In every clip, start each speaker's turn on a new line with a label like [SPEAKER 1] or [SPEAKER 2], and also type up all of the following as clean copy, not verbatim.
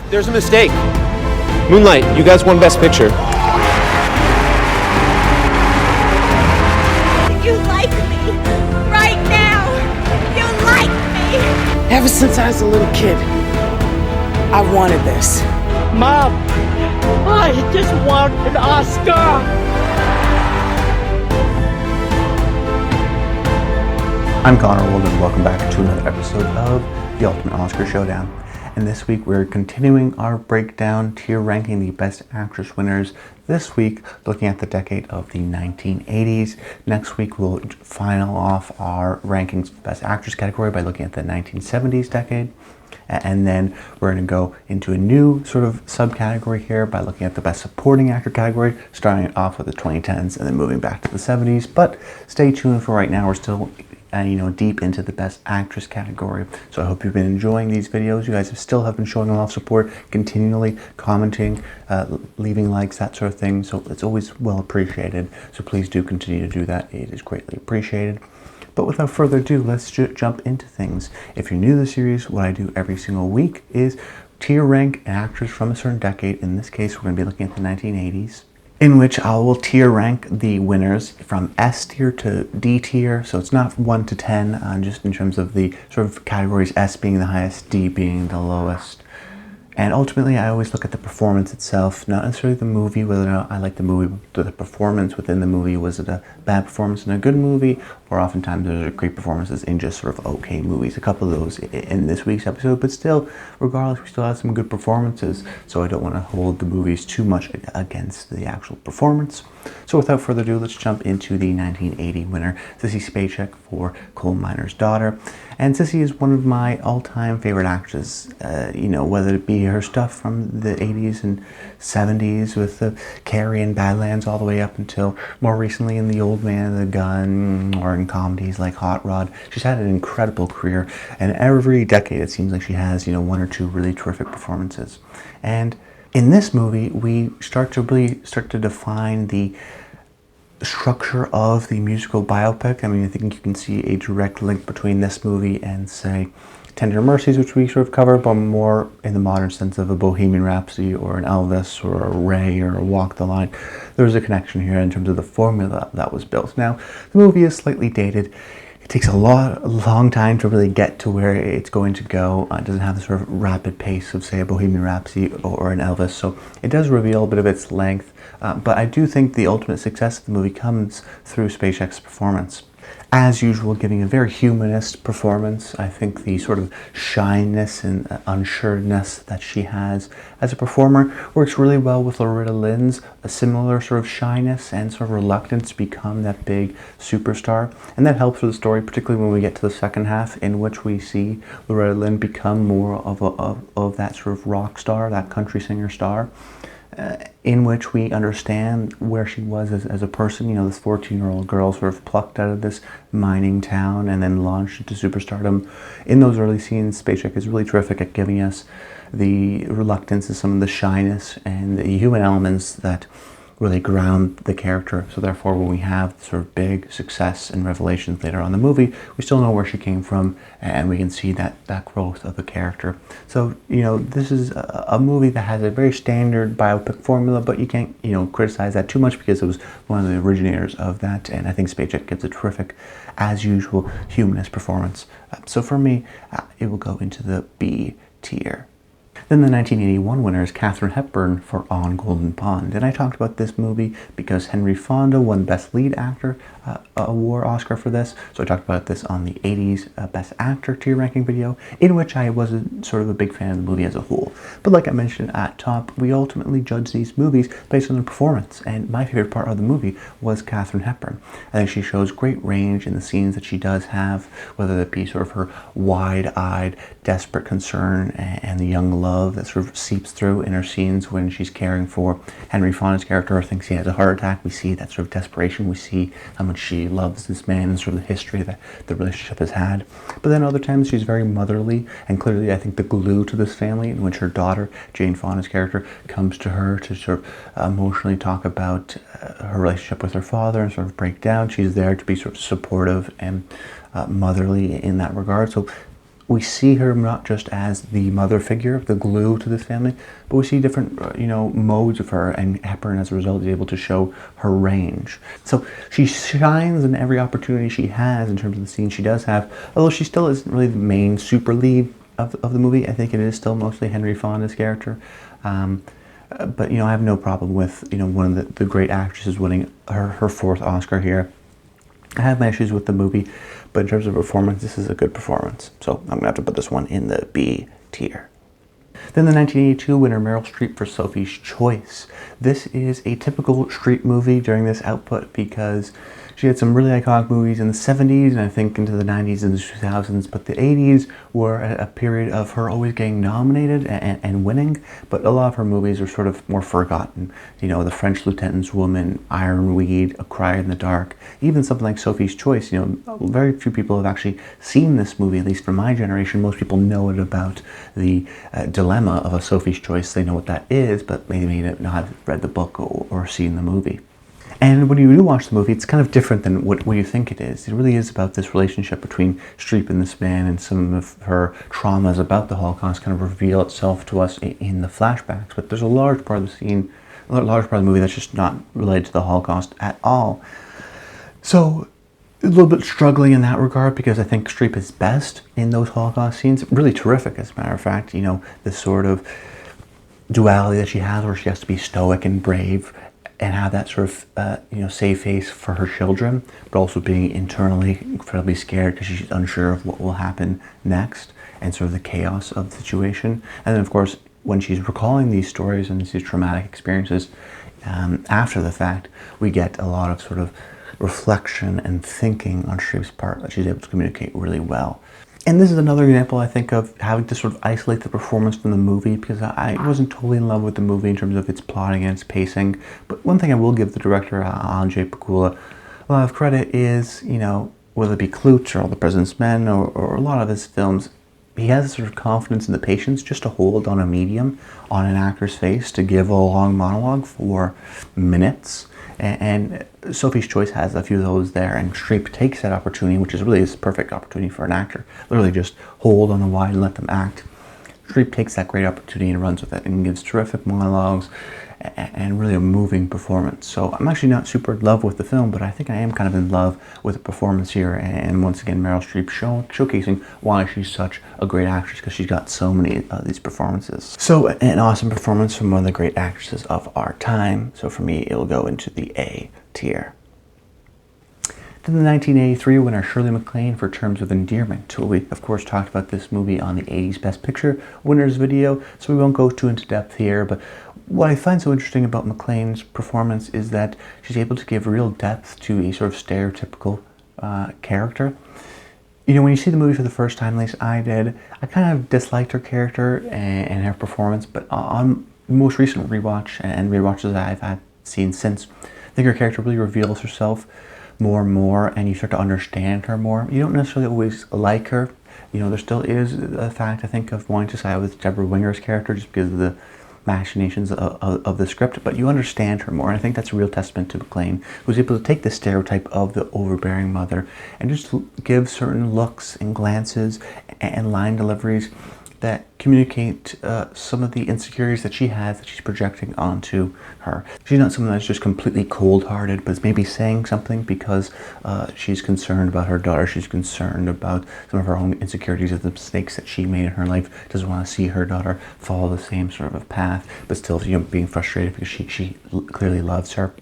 [SPEAKER 1] There's a mistake. Moonlight, you guys won Best Picture.
[SPEAKER 2] You like me right now. You like me.
[SPEAKER 3] Ever since I was a little kid, I wanted this.
[SPEAKER 4] Mom, I just want an Oscar.
[SPEAKER 5] I'm Connor Wold and welcome back to another episode of the Ultimate Oscar Showdown. And this week we're continuing our breakdown, tier ranking the Best Actress winners. This week looking at the decade of the 1980s. Next week we'll final off our rankings Best Actress category by looking at the 1970s decade. And then we're going to go into a new sort of subcategory here by looking at the Best Supporting Actor category, starting it off with the 2010s and then moving back to the 70s. But stay tuned for right now. We're still deep into the Best Actress category. So I hope you've been enjoying these videos. You guys have been showing a lot of support, continually commenting, leaving likes, that sort of thing. So it's always well appreciated. So please do continue to do that. It is greatly appreciated. But without further ado, let's jump into things. If you're new to the series, what I do every single week is tier rank actors from a certain decade. In this case, we're going to be looking at the 1980s, in which I will tier rank the winners from S tier to D tier. So it's not 1 to 10, just in terms of the sort of categories, S being the highest, D being the lowest. And ultimately, I always look at the performance itself, not necessarily the movie, whether or not I like the movie, but the performance within the movie. Was it a bad performance in a good movie? Or oftentimes there's great performances in just sort of okay movies. A couple of those in this week's episode, but still, regardless, we still have some good performances. So I don't want to hold the movies too much against the actual performance. So without further ado, let's jump into the 1980 winner, Sissy Spacek for Coal Miner's Daughter. And Sissy is one of my all-time favorite actresses, whether it be her stuff from the 80s and 70s with the Carrie and Badlands all the way up until more recently in The Old Man and the Gun, or in comedies like Hot Rod. She's had an incredible career, and every decade it seems like she has, one or two really terrific performances. And in this movie, we start to define the structure of the musical biopic. I mean, I think you can see a direct link between this movie and, say, Tender Mercies, which we sort of cover, but more in the modern sense of a Bohemian Rhapsody or an Elvis or a Ray or a Walk the Line. There's a connection here in terms of the formula that was built. Now, the movie is slightly dated. It takes a long time to really get to where it's going to go. It doesn't have the sort of rapid pace of, say, a Bohemian Rhapsody or an Elvis, so it does reveal a bit of its length. But I do think the ultimate success of the movie comes through Spacek's performance. As usual, giving a very humanist performance. I think the sort of shyness and unsureness that she has as a performer works really well with Loretta Lynn's a similar sort of shyness and sort of reluctance to become that big superstar. And that helps with the story, particularly when we get to the second half, in which we see Loretta Lynn become more of that sort of rock star, that country singer star. In which we understand where she was as a person. This 14-year-old girl sort of plucked out of this mining town and then launched into superstardom. In those early scenes, Spacek is really terrific at giving us the reluctance and some of the shyness and the human elements that really ground the character. So therefore, when we have sort of big success and revelations later on in the movie, we still know where she came from, and we can see that growth of the character. So, this is a movie that has a very standard biopic formula, but you can't, criticize that too much because it was one of the originators of that, and I think Spacek gives a terrific, as usual, humanist performance. So for me, it will go into the B tier. Then the 1981 winner is Katharine Hepburn for On Golden Pond. And I talked about this movie because Henry Fonda won Best Lead Actor award Oscar for this. So I talked about this on the 80s Best Actor tier ranking video, in which I wasn't sort of a big fan of the movie as a whole. But like I mentioned at top, we ultimately judge these movies based on their performance. And my favorite part of the movie was Katharine Hepburn. I think she shows great range in the scenes that she does have, whether it be sort of her wide-eyed, desperate concern and the young love that sort of seeps through in her scenes when she's caring for Henry Fonda's character. I think he has a heart attack. We see that sort of desperation. We see how much she loves this man and sort of the history that the relationship has had. But then other times she's very motherly, and clearly I think the glue to this family, in which her daughter, Jane Fonda's character, comes to her to sort of emotionally talk about her relationship with her father and sort of break down. She's there to be sort of supportive and motherly in that regard. So we see her not just as the mother figure, the glue to this family, but we see different, modes of her, and Hepburn, as a result, is able to show her range. So she shines in every opportunity she has in terms of the scenes she does have, although she still isn't really the main super lead of the movie. I think it is still mostly Henry Fonda's character. But, I have no problem with, one of the great actresses winning her fourth Oscar here. I have my issues with the movie, but in terms of performance, this is a good performance. So I'm going to have to put this one in the B tier. Then the 1982 winner, Meryl Streep for Sophie's Choice. This is a typical Streep movie during this output because she had some really iconic movies in the 70s and I think into the 90s and the 2000s, but the 80s were a period of her always getting nominated and winning, but a lot of her movies are sort of more forgotten. The French Lieutenant's Woman, Ironweed, A Cry in the Dark, even something like Sophie's Choice. Very few people have actually seen this movie, at least from my generation. Most people know it about the dilemma of a Sophie's Choice. They know what that is, but maybe may not have read the book or seen the movie. And when you do watch the movie, it's kind of different than what you think it is. It really is about this relationship between Streep and this man, and some of her traumas about the Holocaust kind of reveal itself to us in the flashbacks. But there's a large part of the movie that's just not related to the Holocaust at all. So a little bit struggling in that regard, because I think Streep is best in those Holocaust scenes. Really terrific, as a matter of fact. This sort of duality that she has, where she has to be stoic and brave and have that sort of, save face for her children, but also being internally incredibly scared because she's unsure of what will happen next, and sort of the chaos of the situation. And then, of course, when she's recalling these stories and these traumatic experiences after the fact, we get a lot of sort of reflection and thinking on Streep's part that she's able to communicate really well. And this is another example, I think, of having to sort of isolate the performance from the movie, because I wasn't totally in love with the movie in terms of its plotting and its pacing. But one thing I will give the director, Andrzej Pakula, a lot of credit is, whether it be Klute or All the President's Men or a lot of his films, he has a sort of confidence and the patience just to hold on a medium, on an actor's face, to give a long monologue for minutes. And Sophie's Choice has a few of those there, and Streep takes that opportunity, which is really a perfect opportunity for an actor. Literally just hold on the wide and let them act. Streep takes that great opportunity and runs with it and gives terrific monologues and really a moving performance. So I'm actually not super in love with the film, but I think I am kind of in love with the performance here. And once again, Meryl Streep showcasing why she's such a great actress, because she's got so many of these performances. So an awesome performance from one of the great actresses of our time. So for me, it'll go into the A tier. Then the 1983 winner, Shirley MacLaine for Terms of Endearment. We, of course, talked about this movie on the 80s Best Picture winners video, so we won't go too into depth here, but what I find so interesting about MacLaine's performance is that she's able to give real depth to a sort of stereotypical character. When you see the movie for the first time, at least I did, I kind of disliked her character and her performance, but on the most recent rewatch and rewatches that I've seen since, I think her character really reveals herself more and more, and you start to understand her more. You don't necessarily always like her. There still is a fact, I think, of wanting to side with Deborah Winger's character just because of the machinations of the script, but you understand her more. And I think that's a real testament to MacLaine, who's able to take the stereotype of the overbearing mother and just give certain looks and glances and line deliveries that communicate some of the insecurities that she has that she's projecting onto her. She's not someone that's just completely cold-hearted, but is maybe saying something because she's concerned about her daughter. She's concerned about some of her own insecurities of the mistakes that she made in her life. Doesn't want to see her daughter follow the same sort of a path, but still, being frustrated because she clearly loves her.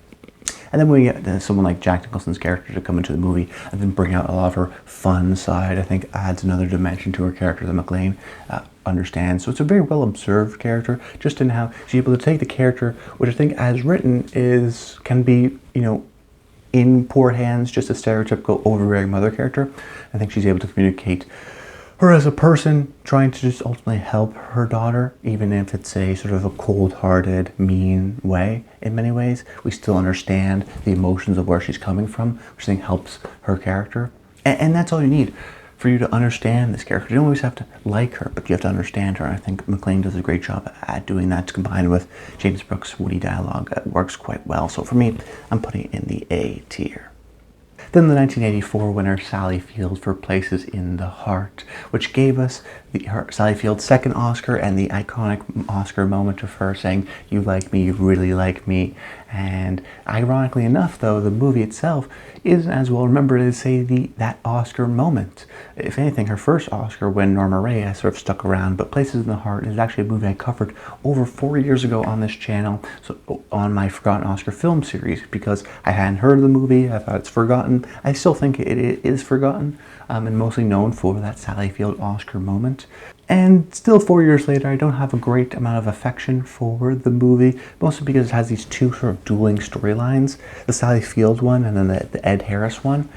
[SPEAKER 5] And then we get someone like Jack Nicholson's character to come into the movie and then bring out a lot of her fun side. I think adds another dimension to her character that MacLaine understands. So it's a very well observed character, just in how she's able to take the character, which I think as written can be, in poor hands, just a stereotypical overbearing mother character. I think she's able to communicate her as a person trying to just ultimately help her daughter, even if it's a sort of a cold-hearted, mean way in many ways. We still understand the emotions of where she's coming from, which I think helps her character. And that's all you need for you to understand this character. You don't always have to like her, but you have to understand her. And I think MacLaine does a great job at doing that, combined with James Brooks' witty dialogue. It works quite well. So for me, I'm putting it in the A tier. Then the 1984 winner Sally Field for Places in the Heart, which gave us Sally Field's second Oscar and the iconic Oscar moment of her saying, "You like me, you really like me." And ironically enough, though, the movie itself isn't as well remembered as, say, that Oscar moment. If anything, her first Oscar win, Norma Rae, has sort of stuck around, but Places in the Heart is actually a movie I covered over 4 years ago on this channel, so on my Forgotten Oscar film series, because I hadn't heard of the movie. I thought it's forgotten. I still think it is forgotten, and mostly known for that Sally Field Oscar moment. And still 4 years later, I don't have a great amount of affection for the movie, mostly because it has these two sort of dueling storylines, the Sally Field one and then the Ed Harris one.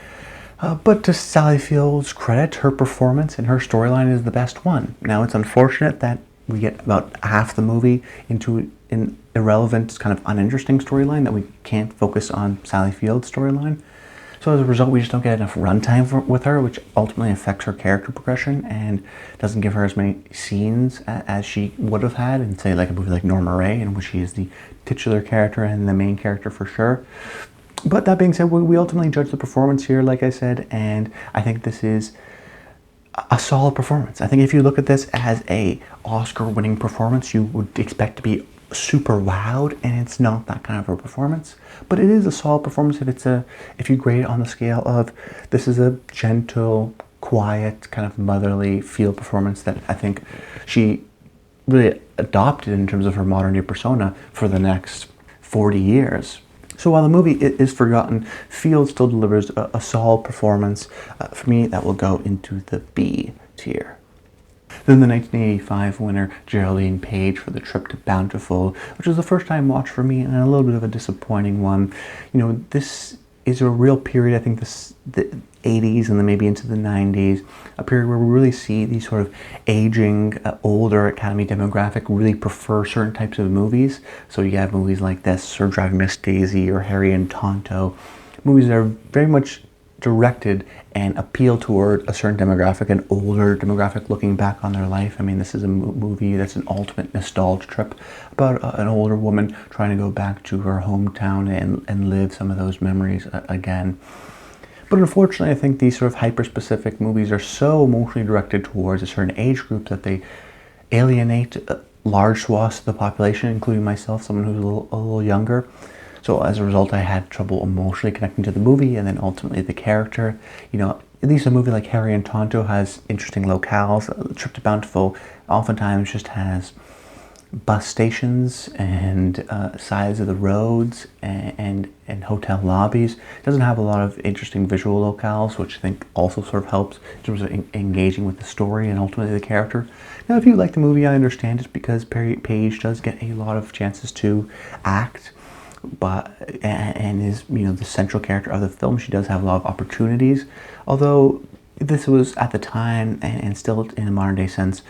[SPEAKER 5] But to Sally Field's credit, her performance and her storyline is the best one. Now, it's unfortunate that we get about half the movie into an irrelevant, kind of uninteresting storyline, that we can't focus on Sally Field's storyline. So as a result, we just don't get enough runtime with her, which ultimately affects her character progression and doesn't give her as many scenes as she would have had in, say, like a movie like Norma Rae, in which she is the titular character and the main character for sure. But that being said, we ultimately judge the performance here, like I said, and I think this is a solid performance. I think if you look at this as a Oscar-winning performance, you would expect to be super wowed, and it's not that kind of a performance, but it is a solid performance if you grade it on the scale of, this is a gentle, quiet, kind of motherly feel performance that I think she really adopted in terms of her modern day persona for the next 40 years. So while the movie is forgotten, Field still delivers a solid performance. For me, that will go into the B tier. Then the 1985 winner, Geraldine Page, for The Trip to Bountiful, which was the first time watch for me and a little bit of a disappointing one. You know, this is a real period, I think the 80s and then maybe into the 90s, a period where we really see these sort of aging, older Academy demographic really prefer certain types of movies. So you have movies like this, or Driving Miss Daisy, or Harry and Tonto, movies that are very much directed and appeal toward a certain demographic, an older demographic looking back on their life. I mean, this is a movie that's an ultimate nostalgia trip about an older woman trying to go back to her hometown and live some of those memories again. But unfortunately, I think these sort of hyper-specific movies are so emotionally directed towards a certain age group that they alienate large swaths of the population, including myself, someone who's a little younger. So as a result, I had trouble emotionally connecting to the movie and then ultimately the character. You know, at least a movie like Harry and Tonto has interesting locales. The Trip to Bountiful oftentimes just has bus stations and sides of the roads and hotel lobbies. It doesn't have a lot of interesting visual locales, which I think also sort of helps in terms of engaging with the story and ultimately the character. Now, if you like the movie, I understand it, because Page does get a lot of chances to act, and is, you know, the central character of the film. She does have a lot of opportunities, although this was at the time and still in a modern day sense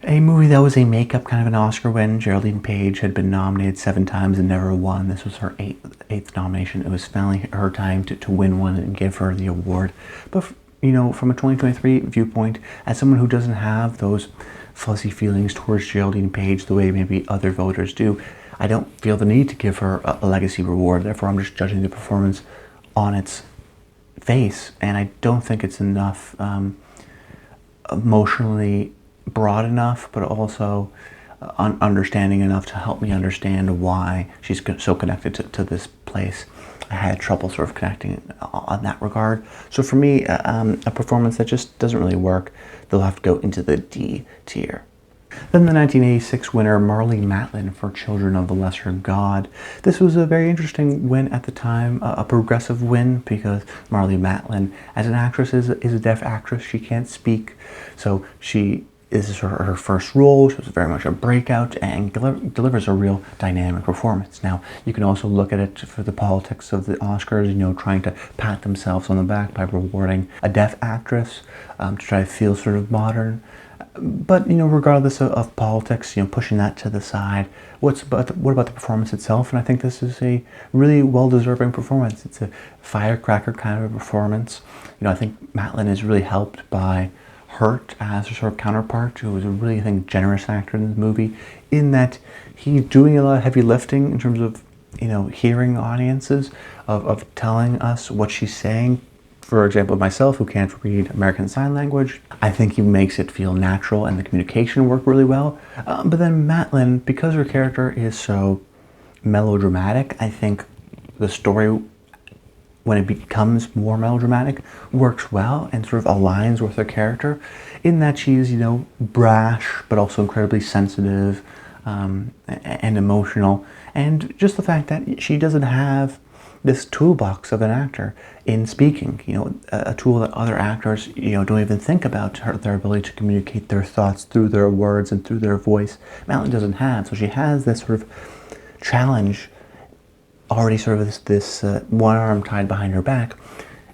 [SPEAKER 5] a movie that was a makeup kind of an Oscar win. Geraldine Page had been nominated 7 times and never won. This was her eighth nomination. It was finally her time to win one and give her the award. But you know, from a 2023 viewpoint, as someone who doesn't have those fuzzy feelings towards Geraldine Page the way maybe other voters do, I don't feel the need to give her a legacy reward. Therefore, I'm just judging the performance on its face, and I don't think it's enough emotionally broad enough, but also understanding enough to help me understand why she's so connected to this place. I had trouble sort of connecting on that regard. So for me, a performance that just doesn't really work, they'll have to go into the D tier. Then the 1986 winner, Marley Matlin, for Children of the Lesser God. This was a very interesting win at the time, a progressive win, because Marley Matlin, as an actress, is a deaf actress. She can't speak, so this is her first role. She was very much a breakout and delivers a real dynamic performance. Now, you can also look at it for the politics of the Oscars, you know, trying to pat themselves on the back by rewarding a deaf actress to try to feel sort of modern. But, you know, regardless of politics, you know, pushing that to the side, what about the performance itself? And I think this is a really well-deserving performance. It's a firecracker kind of a performance. You know, I think Matlin is really helped by Hurt as her sort of counterpart, who was a really, I think, generous actor in this movie, in that he's doing a lot of heavy lifting in terms of hearing audiences, of telling us what she's saying. For example, myself, who can't read American Sign Language, I think he makes it feel natural and the communication work really well. But then Matlin, because her character is so melodramatic, I think the story, when it becomes more melodramatic, works well and sort of aligns with her character in that she's, brash, but also incredibly sensitive and emotional. And just the fact that she doesn't have this toolbox of an actor in speaking, a tool that other actors, don't even think about, their ability to communicate their thoughts through their words and through their voice. Matlin doesn't have, so she has this sort of challenge already, sort of this one arm tied behind her back,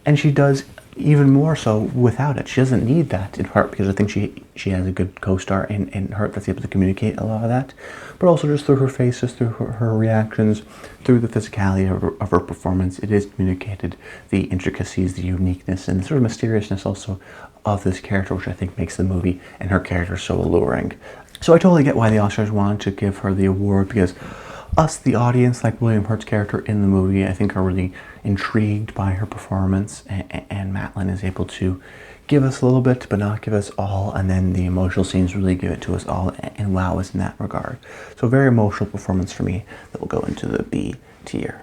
[SPEAKER 5] and she does even more so without it. She doesn't need that, in part because I think she has a good co-star in her that's able to communicate a lot of that, but also just through her faces, through her reactions, through the physicality of her performance. It is communicated, the intricacies, the uniqueness, and the sort of mysteriousness also of this character, which I think makes the movie and her character so alluring. So I totally get why the Oscars wanted to give her the award, because us, the audience, like William Hurt's character in the movie, I think are really intrigued by her performance, and Matlin is able to give us a little bit, but not give us all, and then the emotional scenes really give it to us all and wow us in that regard. So very emotional performance for me that will go into the B tier.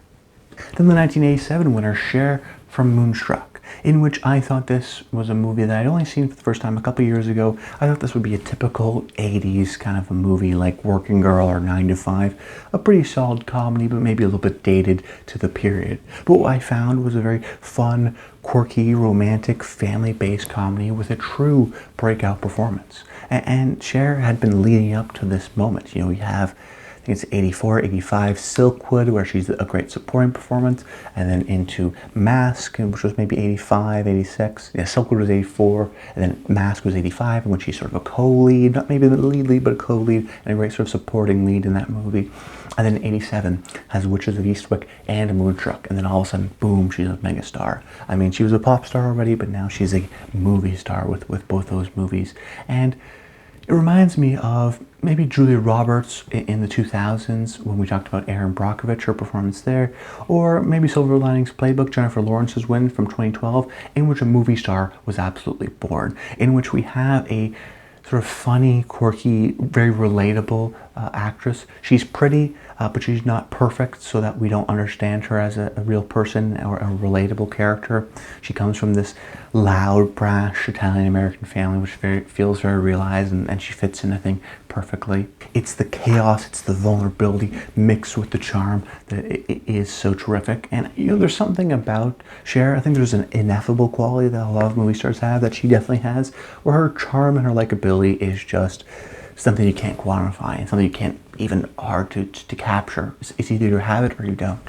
[SPEAKER 5] Then the 1987 winner, Cher from Moonstruck, in which I thought this was a movie that I'd only seen for the first time a couple years ago. I thought this would be a typical 80s kind of a movie like Working Girl or 9 to 5, a pretty solid comedy, but maybe a little bit dated to the period. But what I found was a very fun, quirky, romantic, family-based comedy with a true breakout performance. And Cher had been leading up to this moment. You have, I think it's 84, 85, Silkwood, where she's a great supporting performance, and then into Mask, which was maybe 85, 86. Yeah, Silkwood was 84, and then Mask was 85, in which she's sort of a co-lead, not maybe the lead, but a co-lead, and a great sort of supporting lead in that movie. And then 87 has Witches of Eastwick and a Moonstruck, and then all of a sudden, boom, she's a megastar. I mean, she was a pop star already, but now she's a movie star with both those movies. And it reminds me of maybe Julia Roberts in the 2000s when we talked about Erin Brockovich, her performance there, or maybe Silver Linings Playbook, Jennifer Lawrence's win from 2012, in which a movie star was absolutely born, in which we have a sort of funny, quirky, very relatable actress. She's pretty, but she's not perfect, so that we don't understand her as a real person or a relatable character. She comes from this loud, brash Italian-American family, which feels very realized, and she fits in, I think, perfectly. It's the chaos, it's the vulnerability mixed with the charm that it is so terrific. And there's something about Cher, I think there's an ineffable quality that a lot of movie stars have that she definitely has, where her charm and her likability is just something you can't quantify and something you can't even hard to capture. It's either you have it or you don't.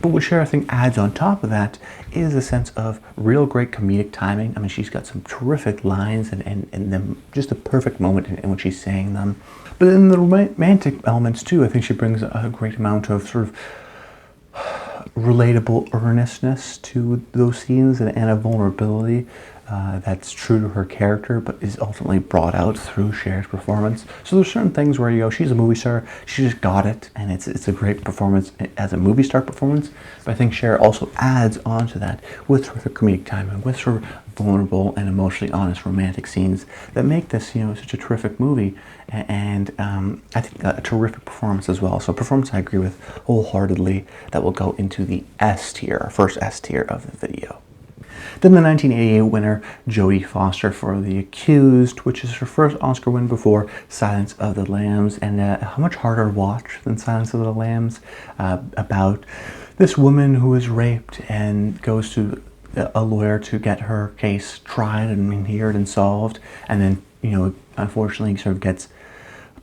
[SPEAKER 5] But what Cher, I think, adds on top of that is a sense of real great comedic timing. I mean, she's got some terrific lines and then just a perfect moment in which she's saying them. But in the romantic elements too, I think she brings a great amount of sort of relatable earnestness to those scenes and a vulnerability that's true to her character, but is ultimately brought out through Cher's performance. So there's certain things where you go, she's a movie star, she just got it, and it's a great performance as a movie star performance. But I think Cher also adds on to that with her comedic timing, with her vulnerable and emotionally honest romantic scenes that make this, such a terrific movie, and I think a terrific performance as well. So performance I agree with wholeheartedly. That will go into the S tier, first S tier of the video. Then the 1988 winner, Jodie Foster for The Accused, which is her first Oscar win before Silence of the Lambs, and how much harder to watch than Silence of the Lambs, about this woman who is raped and goes to a lawyer to get her case tried and heard and solved, and then, unfortunately sort of gets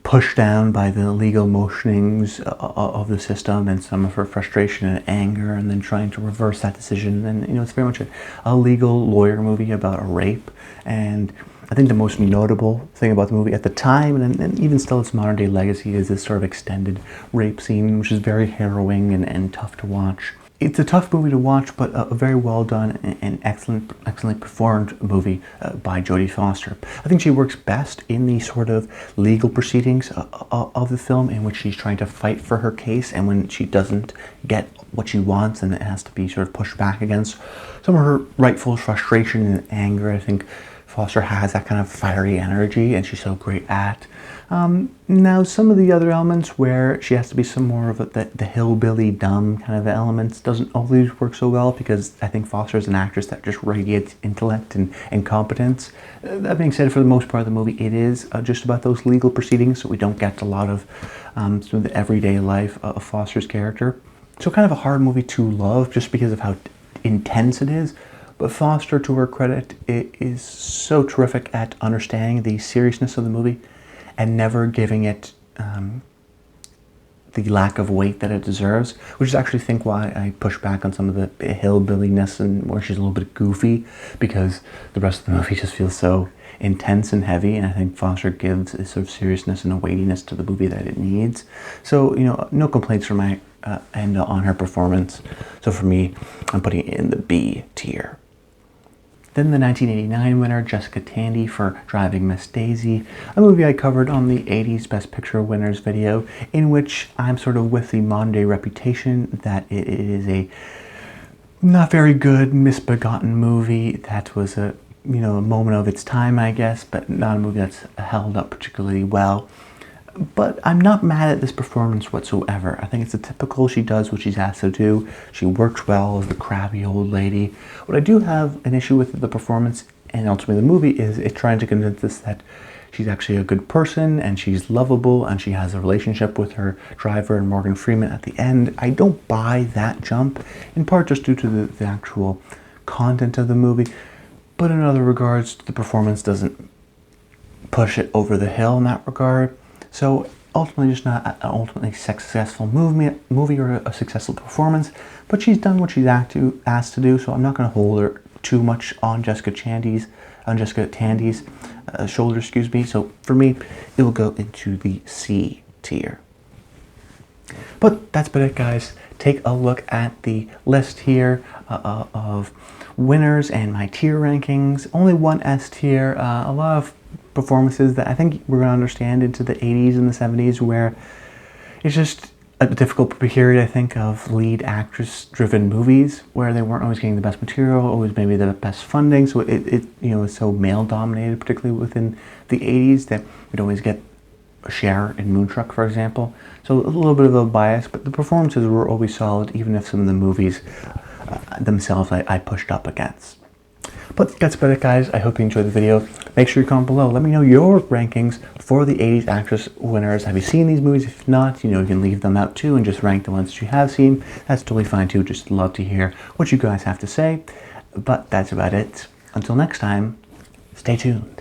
[SPEAKER 5] pushed down by the legal motionings of the system and some of her frustration and anger, and then trying to reverse that decision. And it's very much a legal lawyer movie about a rape. And I think the most notable thing about the movie at the time, and even still its modern day legacy, is this sort of extended rape scene, which is very harrowing and tough to watch. it's a tough movie to watch, but a very well done and excellently performed movie by Jodie Foster. I think she works best in the sort of legal proceedings of the film, in which she's trying to fight for her case, and when she doesn't get what she wants and it has to be sort of pushed back against some of her rightful frustration and anger. I think Foster has that kind of fiery energy, and she's so great at. Now, some of the other elements where she has to be some more of the hillbilly dumb kind of elements doesn't always work so well, because I think Foster is an actress that just radiates intellect and competence. That being said, for the most part of the movie, it is just about those legal proceedings, so we don't get a lot of sort of the everyday life of Foster's character. So kind of a hard movie to love just because of how intense it is. But Foster, to her credit, is so terrific at understanding the seriousness of the movie and never giving it the lack of weight that it deserves, which is actually, I think, why I push back on some of the hillbilliness and where she's a little bit goofy, because the rest of the movie just feels so intense and heavy, and I think Foster gives a sort of seriousness and a weightiness to the movie that it needs. So, you know, no complaints from my end on her performance. So for me, I'm putting it in the B tier. Then the 1989 winner, Jessica Tandy, for Driving Miss Daisy, a movie I covered on the 80s Best Picture winners video, in which I'm sort of with the modern day reputation that it is a not very good, misbegotten movie that was a moment of its time, I guess, but not a movie that's held up particularly well. But I'm not mad at this performance whatsoever. I think it's a typical, she does what she's asked to do. She works well as the crabby old lady. What I do have an issue with the performance, and ultimately the movie, is it trying to convince us that she's actually a good person and she's lovable and she has a relationship with her driver and Morgan Freeman at the end. I don't buy that jump, in part just due to the actual content of the movie. But in other regards, the performance doesn't push it over the hill in that regard. So ultimately, just not an ultimately successful movie or a successful performance. But she's done what she's asked to do, so I'm not going to hold her too much on Jessica Tandy's shoulder. So for me, it will go into the C tier. But that's about it, guys. Take a look at the list here of winners and my tier rankings. Only one S tier. A lot of performances that I think we're going to understand into the 80s and the 70s, where it's just a difficult period, I think, of lead actress driven movies where they weren't always getting the best material, always maybe the best funding. So it is so male dominated, particularly within the 80s, that we'd always get Cher in Moonstruck, for example. So a little bit of a bias, but the performances were always solid, even if some of the movies themselves I pushed up against. But that's about it, guys. I hope you enjoyed the video. Make sure you comment below. Let me know your rankings for the 80s actress winners. Have you seen these movies? If not, you can leave them out too and just rank the ones that you have seen. That's totally fine too. Just love to hear what you guys have to say. But that's about it. Until next time, stay tuned.